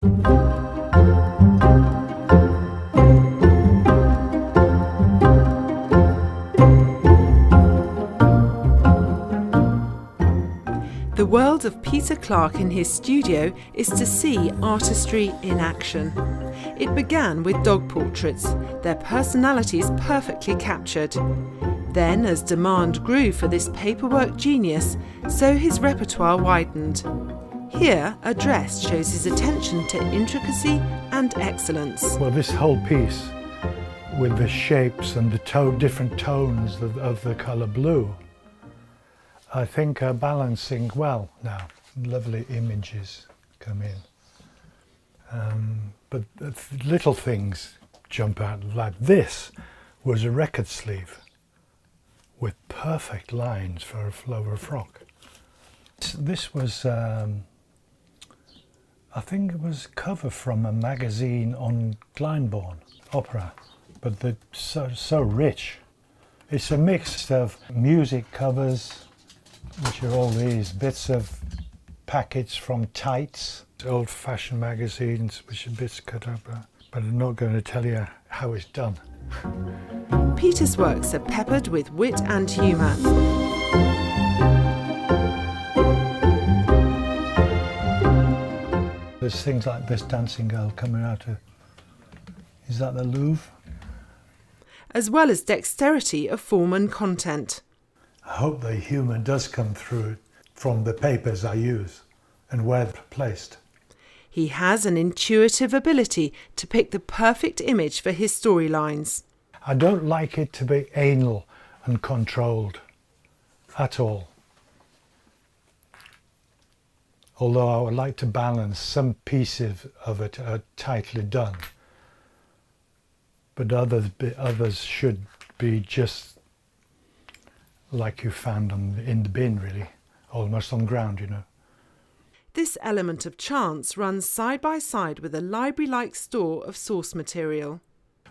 The world of Peter Clarke in his studio is to see artistry in action. It began with dog portraits, their personalities perfectly captured. Then, as demand grew for this paperwork genius, so his repertoire widened. Here, a dress shows his attention to intricacy and excellence. Well, this whole piece, with the shapes and the different tones of the colour blue, I think are balancing well now. Lovely images come in. But little things jump out, like this was a record sleeve with perfect lines for a flower frock. This was, I think it was a cover from a magazine on Glyndebourne opera, but they're so rich. It's a mix of music covers, which are all these bits of packets from Tights, old-fashioned magazines, which are bits cut up, but I'm not going to tell you how it's done. Peter's works are peppered with wit and humour. There's things like this dancing girl coming out of, is that the Louvre? As well as dexterity of form and content. I hope the humour does come through from the papers I use and where they're placed. He has an intuitive ability to pick the perfect image for his storylines. I don't like it to be anal and controlled at all. Although I would like to balance some pieces of it are tightly done. But others should be just like you found in the bin, really, almost on ground, you know. This element of chance runs side by side with a library-like store of source material.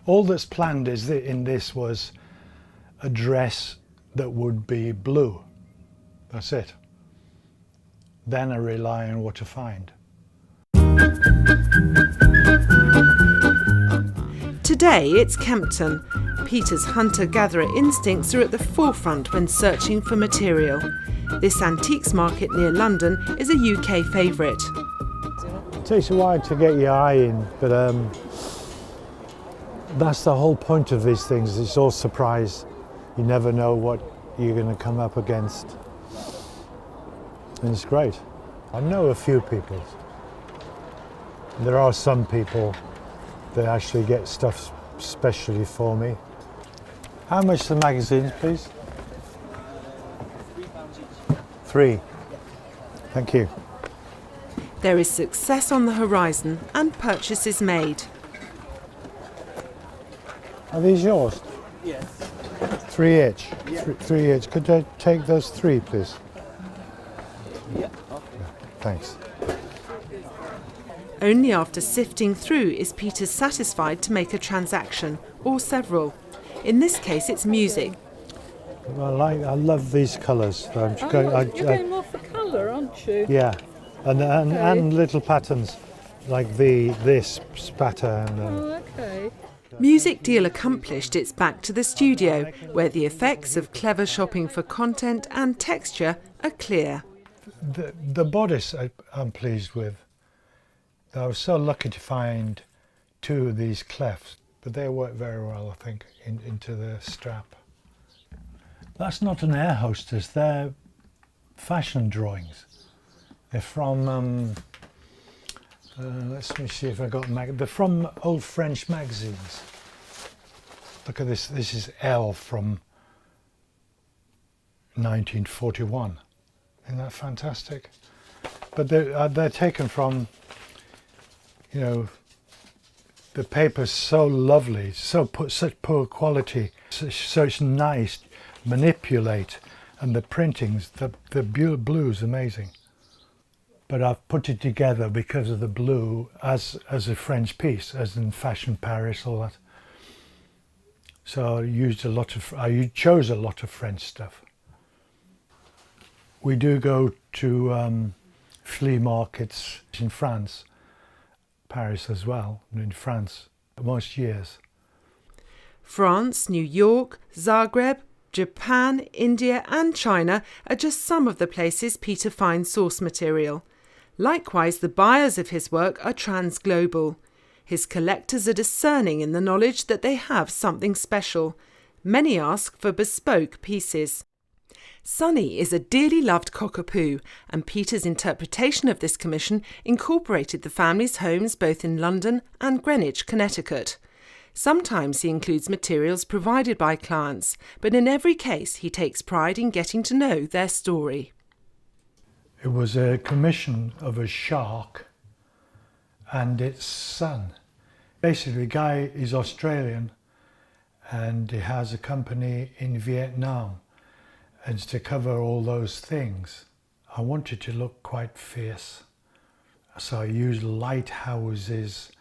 All that's planned is that in this was a dress that would be blue. That's it. Then I rely on what to find. Today it's Kempton. Peter's hunter-gatherer instincts are at the forefront when searching for material. This antiques market near London is a UK favourite. It takes a while to get your eye in, but that's the whole point of these things. It's all surprise. You never know what you're going to come up against. And it's great. I know a few people. There are some people that actually get stuff specially for me. How much the magazines, please? £3. Thank you. There is success on the horizon and purchases made. Are these yours? Yes. 3 each? Yeah. 3 each. Could I take those 3, please? Yeah. Okay. Thanks. Only after sifting through is Peter satisfied to make a transaction, or several. In this case, it's music. I love these colours. You're going more for colour, aren't you? Yeah, and Okay. little patterns like this pattern. Oh, okay. Music deal accomplished, it's back to the studio, where the effects of clever shopping for content and texture are clear. The bodice I'm pleased with. I was so lucky to find 2 of these clefts, but they work very well, I think, into the strap. That's not an air hostess, they're fashion drawings. They're from, let me see if I got they're from old French magazines. Look at this, this is Elle from 1941. Isn't that fantastic? But they're taken from, you know, the paper's so lovely, such poor quality, so it's nice, manipulate, and the printings, the blue's amazing. But I've put it together because of the blue as a French piece, as in Fashion Paris, all that. So I chose a lot of French stuff. We do go to flea markets in France, Paris as well, and in France most years. France, New York, Zagreb, Japan, India and China are just some of the places Peter finds source material. Likewise, the buyers of his work are transglobal. His collectors are discerning in the knowledge that they have something special. Many ask for bespoke pieces. Sonny is a dearly loved cockapoo, and Peter's interpretation of this commission incorporated the family's homes both in London and Greenwich, Connecticut. Sometimes he includes materials provided by clients, but in every case he takes pride in getting to know their story. It was a commission of a shark and its son. Basically, the guy is Australian and he has a company in Vietnam, and it's to cover all those things. I wanted to look quite fierce, so I used lighthouses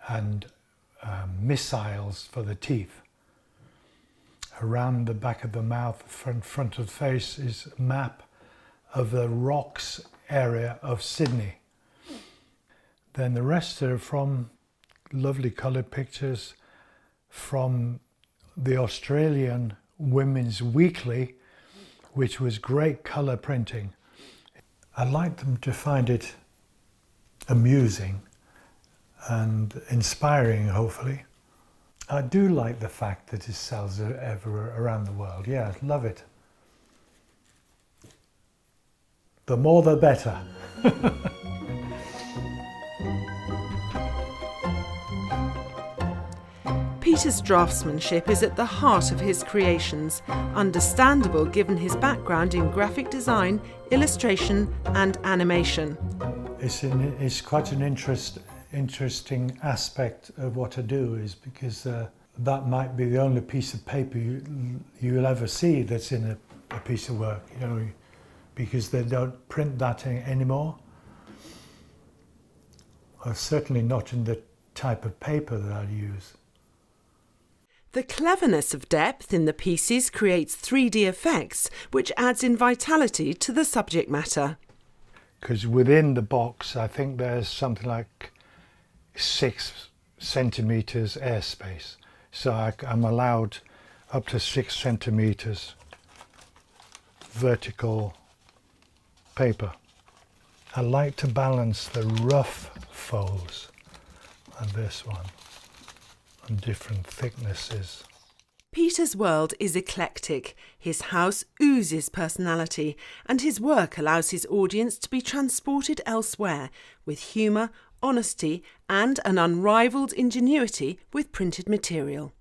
and missiles for the teeth. Around the back of the mouth, front of the face, is a map of the rocks area of Sydney. Then the rest are from lovely coloured pictures from the Australian Women's Weekly, which was great colour printing. I like them to find it amusing and inspiring, hopefully. I do like the fact that it sells everywhere around the world. Yeah, I love it. The more the better. Peter's draftsmanship is at the heart of his creations, understandable given his background in graphic design, illustration and animation. It's quite an interesting aspect of what I do, is because that might be the only piece of paper you'll ever see that's in a piece of work, you know, because they don't print that anymore. Or certainly not in the type of paper that I use. The cleverness of depth in the pieces creates 3D effects, which adds in vitality to the subject matter. Because within the box, I think there's something like 6 centimetres airspace. So I'm allowed up to 6 centimetres vertical paper. I like to balance the rough folds and this one on different thicknesses. Peter's world is eclectic. His house oozes personality, and his work allows his audience to be transported elsewhere with humour, honesty and an unrivalled ingenuity with printed material.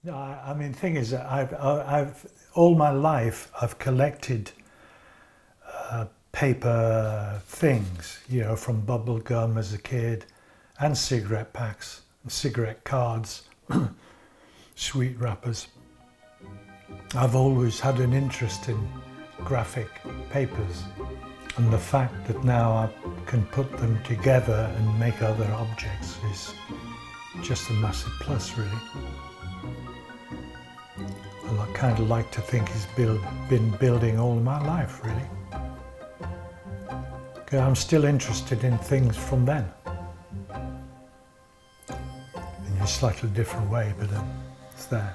No, I mean, the thing is that I've all my life I've collected paper things, you know, from bubble gum as a kid and cigarette packs, cigarette cards, sweet wrappers. I've always had an interest in graphic papers, and the fact that now I can put them together and make other objects is just a massive plus, really. And I kind of like to think it's been building all my life, really. I'm still interested in things from then. In a slightly different way, but it's there.